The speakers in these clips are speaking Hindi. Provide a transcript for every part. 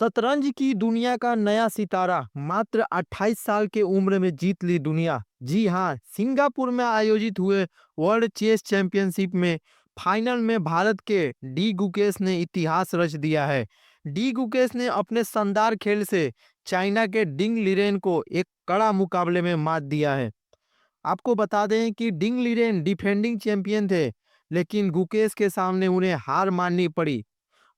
शतरंज की दुनिया का नया सितारा मात्र 28 साल के उम्र में जीत ली दुनिया। जी हाँ, सिंगापुर में आयोजित हुए वर्ल्ड चेस चैंपियनशिप में फाइनल में भारत के डी गुकेश ने इतिहास रच दिया है। डी गुकेश ने अपने शानदार खेल से चाइना के डिंग लिरेन को एक कड़ा मुकाबले में मात दिया है। आपको बता दें कि डिंग लिरेन डिफेंडिंग चैंपियन थे, लेकिन गुकेश के सामने उन्हें हार माननी पड़ी।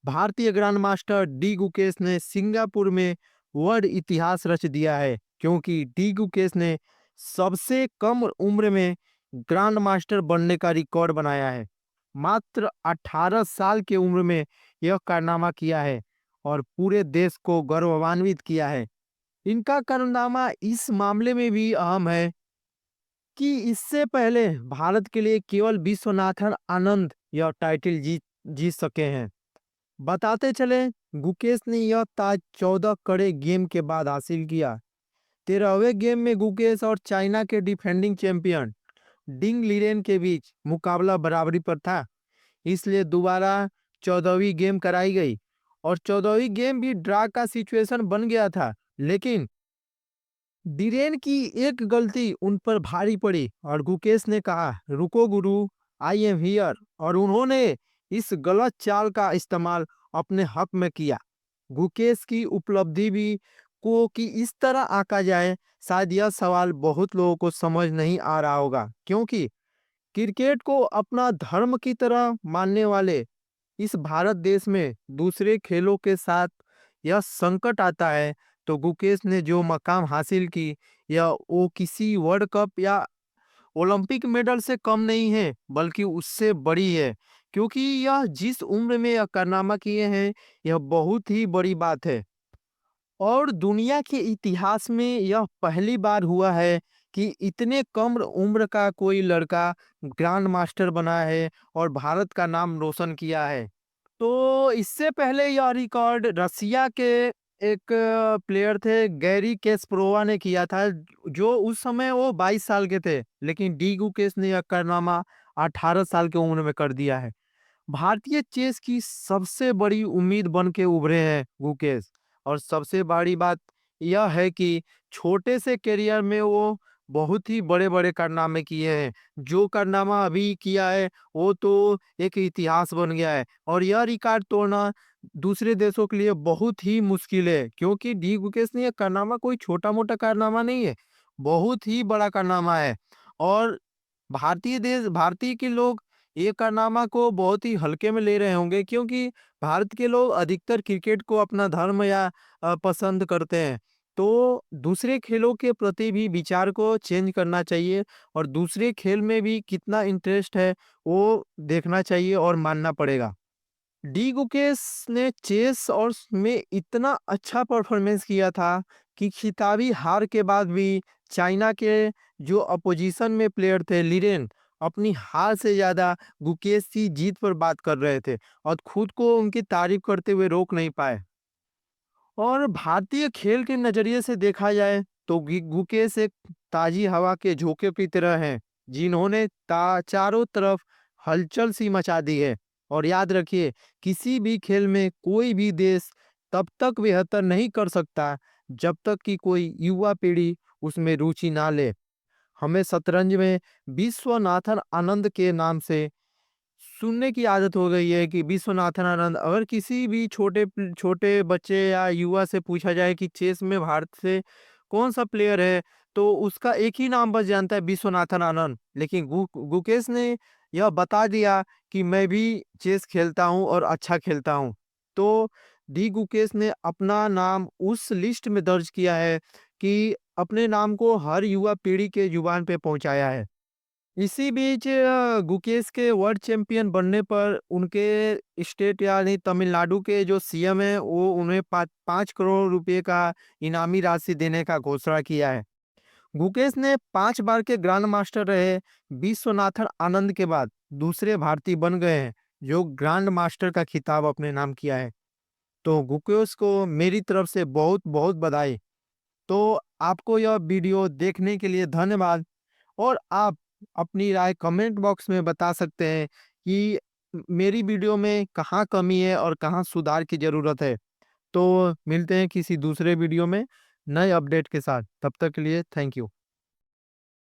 भारतीय ग्रैंड मास्टर डी गुकेश ने सिंगापुर में वर्ल्ड इतिहास रच दिया है, क्योंकि डी गुकेश ने सबसे कम उम्र में ग्रैंड मास्टर बनने का रिकॉर्ड बनाया है। मात्र 18 साल की उम्र में यह कारनामा किया है और पूरे देश को गौरवान्वित किया है। इनका कारनामा इस मामले में भी अहम है कि इससे पहले भारत के लिए केवल विश्वनाथन आनंद यह टाइटल जीत जीत सके हैं। बताते चले, गुकेश ने यह ताज 14 कड़े गेम के बाद हासिल किया। 13वें गेम में गुकेश और चाइना के डिफेंडिंग चैंपियन डिंग लिरेन के बीच मुकाबला बराबरी पर था, इसलिए दोबारा 14वीं गेम कराई गई और 14वीं गेम भी ड्रा का सिचुएशन बन गया था। लेकिन डिरेन की एक गलती उन पर भारी पड़ी और गुकेश ने कहा, रुको गुरु, आई एम हियर, और उन्होंने इस गलत चाल का इस्तेमाल अपने हक में किया। गुकेश की उपलब्धि भी को कि इस तरह आंका जाए, शायद यह सवाल बहुत लोगों को समझ नहीं आ रहा होगा, क्योंकि क्रिकेट को अपना धर्म की तरह मानने वाले इस भारत देश में दूसरे खेलों के साथ यह संकट आता है, तो गुकेश ने जो मकाम हासिल की, यह वो किसी वर्ल्ड कप या ओलंपिक मेडल से कम नहीं है, बल्कि उससे बड़ी है। क्योंकि यह जिस उम्र में यह कारनामा किए हैं, यह बहुत ही बड़ी बात है और दुनिया के इतिहास में यह पहली बार हुआ है कि इतने कम उम्र का कोई लड़का ग्रैंड मास्टर बना है और भारत का नाम रोशन किया है। तो इससे पहले यह रिकॉर्ड रसिया के एक प्लेयर थे, गैरी केस्परोवा ने किया था, जो उस समय वो 22 साल के थे, लेकिन डी गुकेश ने यह कारनामा 18 साल की उम्र में कर दिया है। भारतीय चेस की सबसे बड़ी उम्मीद बन के उभरे हैं गुकेश, और सबसे बड़ी बात यह है कि छोटे से करियर में वो बहुत ही बड़े-बड़े कारनामे किए हैं। जो कारनामा अभी किया है, वो तो एक इतिहास बन गया है और यह रिकॉर्ड तोड़ना दूसरे देशों के लिए बहुत ही मुश्किल है, क्योंकि डी गुकेश ने यह कारनामा कोई छोटा-मोटा कारनामा नहीं है, बहुत ही बड़ा कारनामा है। और भारतीय के लोग ये कारनामा को बहुत ही हल्के में ले रहे होंगे, क्योंकि भारत के लोग अधिकतर क्रिकेट को अपना धर्म या पसंद करते हैं। तो दूसरे खेलों के प्रति भी विचार को चेंज करना चाहिए और दूसरे खेल में भी कितना इंटरेस्ट है, वो देखना चाहिए और मानना पड़ेगा। डी गुकेश ने चेस और में इतना अच्छा परफॉर्मेंस किया था कि खिताबी हार के बाद भी चाइना के जो अपोजिशन में प्लेयर थे, लिरेन, अपनी हार से ज्यादा गुकेश की जीत पर बात कर रहे थे और खुद को उनकी तारीफ करते हुए रोक नहीं पाए। और भारतीय खेल के नजरिए से देखा जाए तो गुकेश एक ताजी हवा के झोंके की तरह हैं, जिन्होंने चारों तरफ हलचल सी मचा दी है। और याद रखिए, किसी भी खेल में कोई भी देश तब तक बेहतर नहीं कर सकता जब तक कि कोई युवा पीढ़ी उसमें रुचि ना ले। हमें शतरंज में विश्वनाथन आनंद के नाम से सुनने की आदत हो गई है कि विश्वनाथन आनंद, अगर किसी भी छोटे बच्चे या युवा से पूछा जाए कि चेस में भारत से कौन सा प्लेयर है, तो उसका एक ही नाम बस जानता है, विश्वनाथन आनंद। लेकिन गुकेश ने यह बता दिया कि मैं भी चेस खेलता हूं और अच्छा खेलता हूं। तो डी गुकेश ने अपना नाम उस लिस्ट में दर्ज किया है कि अपने नाम को हर युवा पीढ़ी के जुबान पे पहुंचाया है। इसी बीच गुकेश के वर्ल्ड चैंपियन बनने पर उनके स्टेट यानी तमिलनाडु के जो सीएम है, वो उन्हें 5 करोड़ रुपए का इनामी राशि देने का घोषणा किया है। गुकेश ने 5 बार के ग्रैंड मास्टर रहे, विश्वनाथन आनंद के बाद दूसरे भारतीय बन गए हैं जो ग्रैंड मास्टर का खिताब अपने नाम किया है। तो गुकेश को मेरी तरफ से बहुत बहुत बधाई। तो आपको यह वीडियो देखने के लिए धन्यवाद, और आप अपनी राय कमेंट बॉक्स में बता सकते हैं कि मेरी वीडियो में कहाँ कमी है और कहाँ सुधार की ज़रूरत है। तो मिलते हैं किसी दूसरे वीडियो में नए अपडेट के साथ। तब तक के लिए थैंक यू।